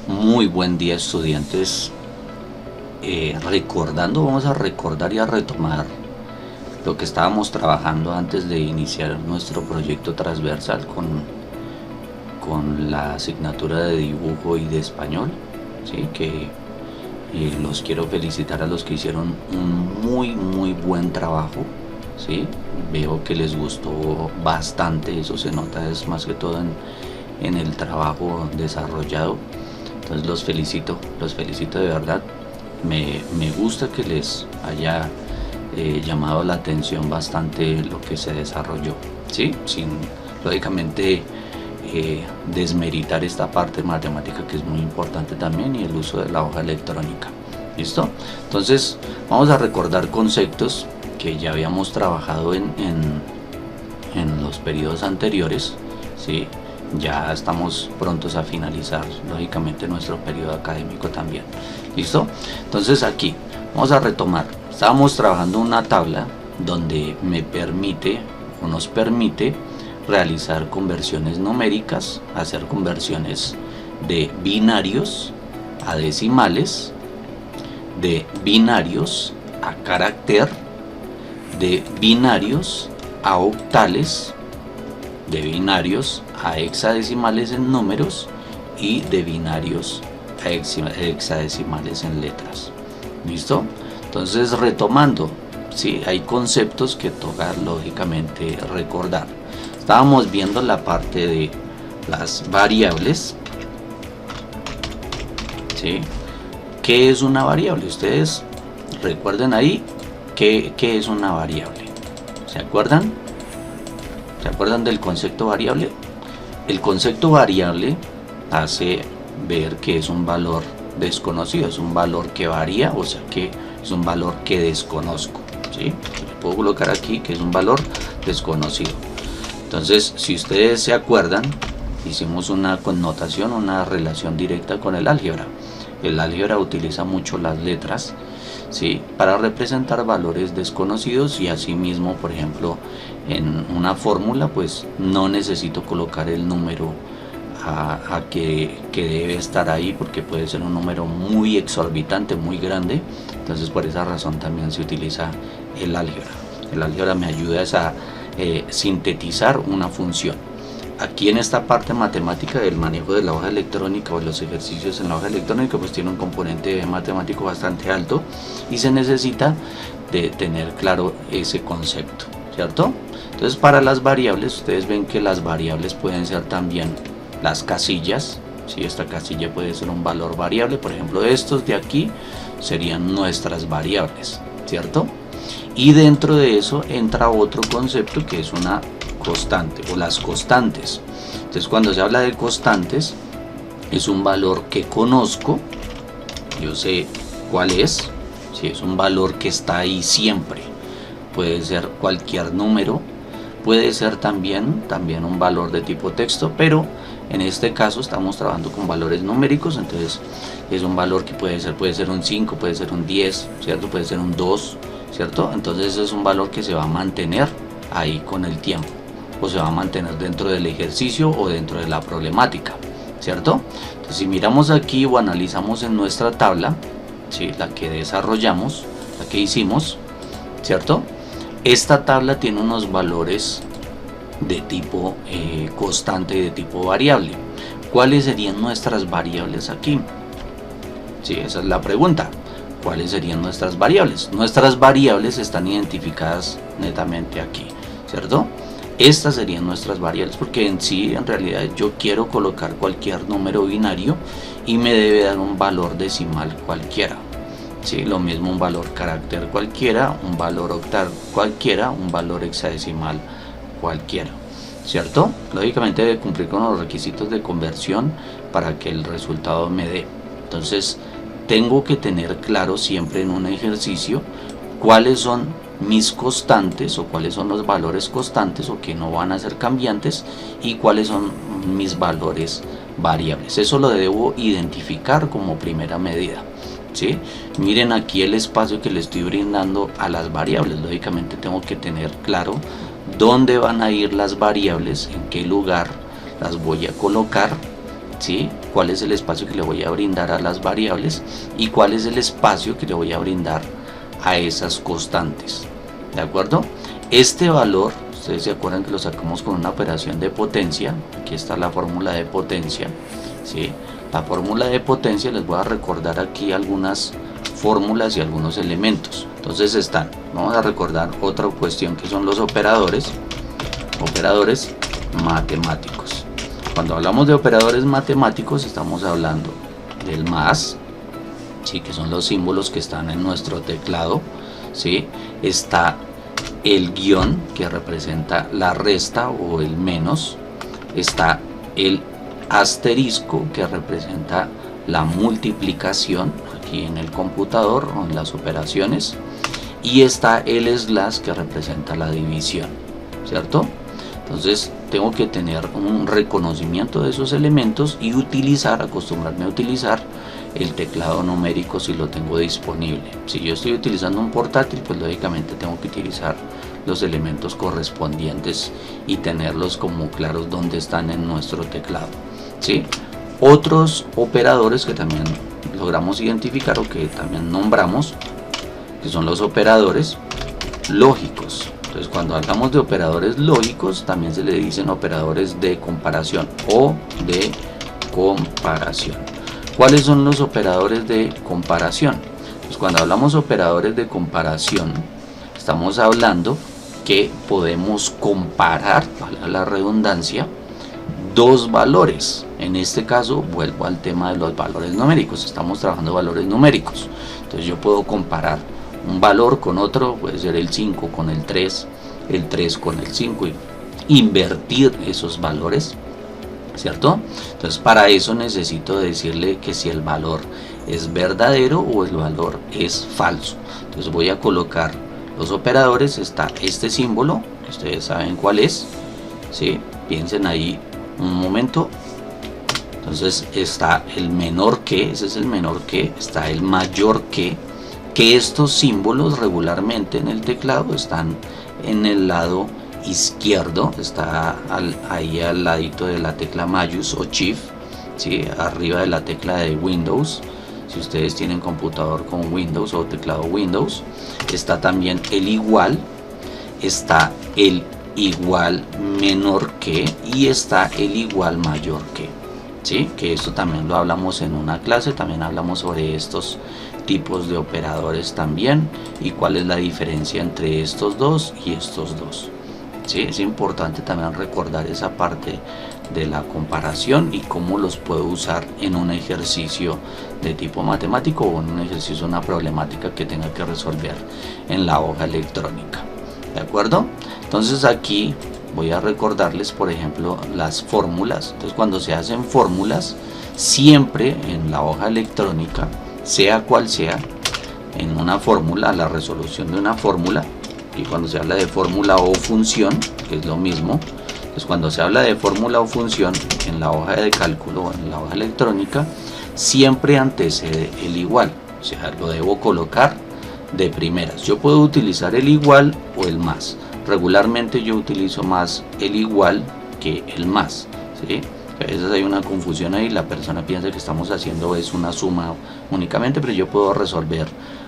Muy buen día, estudiantes. Vamos a recordar y a retomar lo que estábamos trabajando antes de iniciar nuestro proyecto transversal con la asignatura de dibujo y de español, ¿sí? Que los quiero felicitar a los que hicieron un muy buen trabajo, ¿sí? Veo que les gustó bastante, eso se nota, es más que todo en el trabajo desarrollado. Entonces los felicito de verdad. Me gusta que les haya llamado la atención bastante lo que se desarrolló, ¿sí? Sin, lógicamente, desmeritar esta parte matemática que es muy importante también, y el uso de la hoja electrónica. ¿Listo? Entonces vamos a recordar conceptos que ya habíamos trabajado en los periodos anteriores, ¿sí? Ya estamos prontos a finalizar, lógicamente, nuestro periodo académico también. ¿Listo? Entonces aquí vamos a retomar. Estábamos trabajando una tabla donde nos permite realizar conversiones numéricas, hacer conversiones de binarios a decimales, de binarios a carácter, de binarios a octales, de binarios a hexadecimales en números y de binarios a hexadecimales en letras. ¿Listo? Entonces, retomando, ¿sí? Hay conceptos que toca lógicamente recordar. Estábamos viendo la parte de las variables, ¿sí? ¿Qué es una variable? Ustedes recuerden ahí qué es una variable. ¿Se acuerdan? ¿Se acuerdan del concepto variable? El concepto variable hace ver que es un valor desconocido, es un valor que varía, o sea que es un valor que desconozco, ¿sí? Puedo colocar aquí que es un valor desconocido. Entonces, si ustedes se acuerdan, hicimos una connotación, una relación directa con el álgebra. El álgebra utiliza mucho las letras, ¿sí? Para representar valores desconocidos, y asimismo, por ejemplo, en una fórmula, pues no necesito colocar el número que debe estar ahí, porque puede ser un número muy exorbitante, muy grande. Entonces, por esa razón también se utiliza el álgebra. El álgebra me ayuda a sintetizar una función. Aquí en esta parte matemática del manejo de la hoja electrónica o los ejercicios en la hoja electrónica, pues tiene un componente matemático bastante alto y se necesita de tener claro ese concepto, ¿cierto? Entonces, para las variables, ustedes ven que las variables pueden ser también las casillas, ¿sí? Esta casilla puede ser un valor variable, por ejemplo, estos de aquí serían nuestras variables, ¿cierto? Y dentro de eso entra otro concepto que es una constante, o las constantes. Entonces, cuando se habla de constantes, es un valor que conozco, yo sé cuál es, si es un valor que está ahí siempre. Puede ser cualquier número, puede ser también un valor de tipo texto, pero en este caso estamos trabajando con valores numéricos. Entonces es un valor que puede ser un 5, puede ser un 10, ¿cierto? Puede ser un 2, ¿cierto? Entonces es un valor que se va a mantener ahí con el tiempo, o se va a mantener dentro del ejercicio o dentro de la problemática, ¿cierto? Entonces, si miramos aquí o analizamos en nuestra tabla, ¿sí? La que desarrollamos, la que hicimos, ¿cierto? Esta tabla tiene unos valores de tipo constante y de tipo variable. ¿Cuáles serían nuestras variables aquí? Sí, esa es la pregunta. ¿Cuáles serían nuestras variables? Nuestras variables están identificadas netamente aquí, ¿cierto? Estas serían nuestras variables, porque en realidad yo quiero colocar cualquier número binario y me debe dar un valor decimal cualquiera, ¿sí? Lo mismo un valor carácter cualquiera, un valor octal cualquiera, un valor hexadecimal cualquiera, ¿cierto? Lógicamente debe cumplir con los requisitos de conversión para que el resultado me dé. Entonces, tengo que tener claro siempre en un ejercicio cuáles son mis constantes, o cuáles son los valores constantes o que no van a ser cambiantes, y cuáles son mis valores variables. Eso lo debo identificar como primera medida, ¿sí? Miren aquí el espacio que le estoy brindando a las variables. Lógicamente tengo que tener claro dónde van a ir las variables, en qué lugar las voy a colocar, ¿sí? cuál es el espacio que le voy a brindar a las variables y cuál es el espacio que le voy a brindar a esas constantes. ¿De acuerdo? Este valor, ustedes se acuerdan que lo sacamos con una operación de potencia. Aquí está la fórmula de potencia, ¿sí? La fórmula de potencia, les voy a recordar aquí algunas fórmulas y algunos elementos. Entonces vamos a recordar otra cuestión que son los operadores matemáticos. Cuando hablamos de operadores matemáticos estamos hablando del más, ¿sí? Que son los símbolos que están en nuestro teclado, ¿sí? Está el guión, que representa la resta o el menos. Está el asterisco, que representa la multiplicación aquí en el computador o en las operaciones, y está el slash, que representa la división, ¿cierto? Entonces tengo que tener un reconocimiento de esos elementos y acostumbrarme a utilizar el teclado numérico si lo tengo disponible. Si yo estoy utilizando un portátil, pues lógicamente tengo que utilizar los elementos correspondientes y tenerlos como claros donde están en nuestro teclado, ¿sí? Otros operadores que también logramos identificar o que también nombramos, que son los operadores lógicos. Entonces, cuando hablamos de operadores lógicos, también se le dicen operadores de comparación o de comparación. ¿Cuáles son los operadores de comparación? Pues cuando hablamos de operadores de comparación, estamos hablando que podemos comparar, valga la redundancia, dos valores. En este caso vuelvo al tema de los valores numéricos, estamos trabajando valores numéricos. Entonces yo puedo comparar un valor con otro, puede ser el 5 con el 3 con el 5, y invertir esos valores, ¿cierto? Entonces para eso necesito decirle que si el valor es verdadero o el valor es falso. Entonces voy a colocar los operadores. Está este símbolo, que ustedes saben cuál es, ¿sí? Piensen ahí un momento. Entonces está el menor que, ese es el menor que, está el mayor que estos símbolos regularmente en el teclado están en el lado izquierdo, está ahí al ladito de la tecla mayús o shift, ¿sí? Arriba de la tecla de Windows. Si ustedes tienen computador con Windows o teclado Windows, está también el igual, está el igual menor que y está el igual mayor que, ¿sí? Que esto también lo hablamos en una clase, también hablamos sobre estos tipos de operadores también y cuál es la diferencia entre estos dos y estos dos, ¿sí? Es importante también recordar esa parte de la comparación y cómo los puedo usar en un ejercicio de tipo matemático o en un ejercicio, una problemática que tenga que resolver en la hoja electrónica. ¿De acuerdo? Entonces aquí voy a recordarles, por ejemplo, las fórmulas. Entonces cuando se hacen fórmulas, siempre en la hoja electrónica, sea cual sea, en una fórmula, la resolución de una fórmula, y cuando se habla de fórmula o función, que es lo mismo, pues cuando se habla de fórmula o función en la hoja de cálculo o en la hoja electrónica, siempre antecede el igual, o sea, lo debo colocar de primeras. Yo puedo utilizar el igual o el más. Regularmente yo utilizo más el igual que el más, ¿sí? A veces hay una confusión ahí, la persona piensa que estamos haciendo es una suma únicamente, pero yo puedo resolver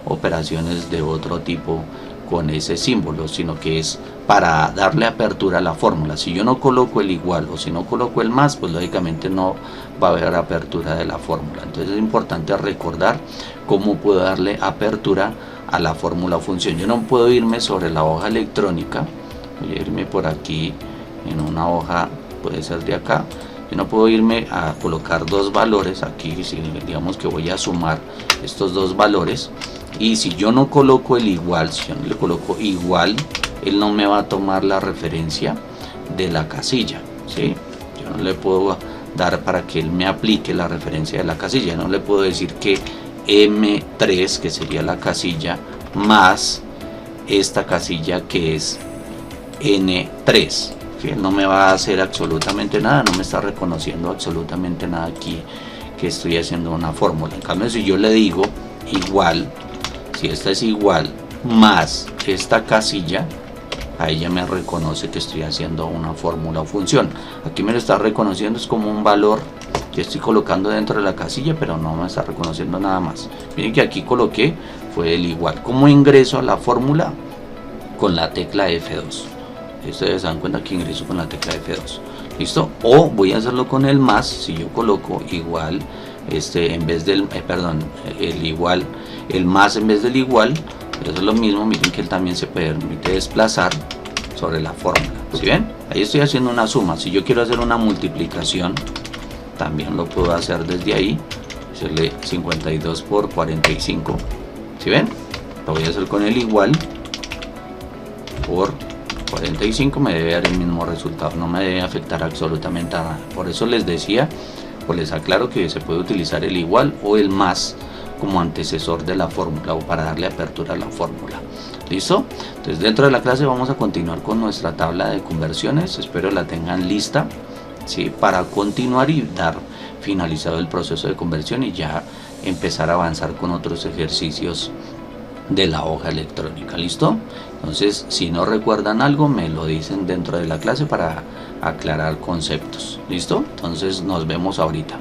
operaciones de otro tipo con ese símbolo, sino que es para darle apertura a la fórmula. Si yo no coloco el igual o si no coloco el más, pues lógicamente no va a haber apertura de la fórmula. Entonces es importante recordar cómo puedo darle apertura a la fórmula o función. Yo no puedo irme sobre la hoja electrónica, voy a irme por aquí en una hoja, puede ser de acá. Yo no puedo irme a colocar dos valores aquí, si digamos que voy a sumar estos dos valores, y si yo no coloco el igual, si yo no le coloco igual, él no me va a tomar la referencia de la casilla, ¿sí? Yo no le puedo dar para que él me aplique la referencia de la casilla. No le puedo decir que M3, que sería la casilla, más esta casilla que es N3. Que no me va a hacer absolutamente nada, no me está reconociendo absolutamente nada aquí que estoy haciendo una fórmula. En cambio, si yo le digo igual, si esta es igual más esta casilla, a ella me reconoce que estoy haciendo una fórmula o función. Aquí me lo está reconociendo es como un valor Ya estoy colocando dentro de la casilla, pero no me está reconociendo nada más. Miren que aquí coloqué fue el igual. ¿Cómo ingreso a la fórmula? Con la tecla F2. Ustedes se dan cuenta que ingreso con la tecla F2. ¿Listo? O voy a hacerlo con el más. Si yo coloco igual, en vez del, el igual, el más en vez del igual, pero eso es lo mismo. Miren que él también se permite desplazar sobre la fórmula. ¿Sí ven? Ahí estoy haciendo una suma. Si yo quiero hacer una multiplicación, también lo puedo hacer desde ahí. Hacerle 52 por 45. ¿Sí ven? Lo voy a hacer con el igual por 45, me debe dar el mismo resultado, no me debe afectar absolutamente nada. Por eso les decía, pues les aclaro que se puede utilizar el igual o el más como antecesor de la fórmula o para darle apertura a la fórmula. ¿Listo? Entonces dentro de la clase vamos a continuar con nuestra tabla de conversiones. Espero la tengan lista, ¿sí? Para continuar y dar finalizado el proceso de conversión y ya empezar a avanzar con otros ejercicios de la hoja electrónica. ¿Listo? Entonces, si no recuerdan algo, me lo dicen dentro de la clase para aclarar conceptos. ¿Listo? Entonces nos vemos ahorita.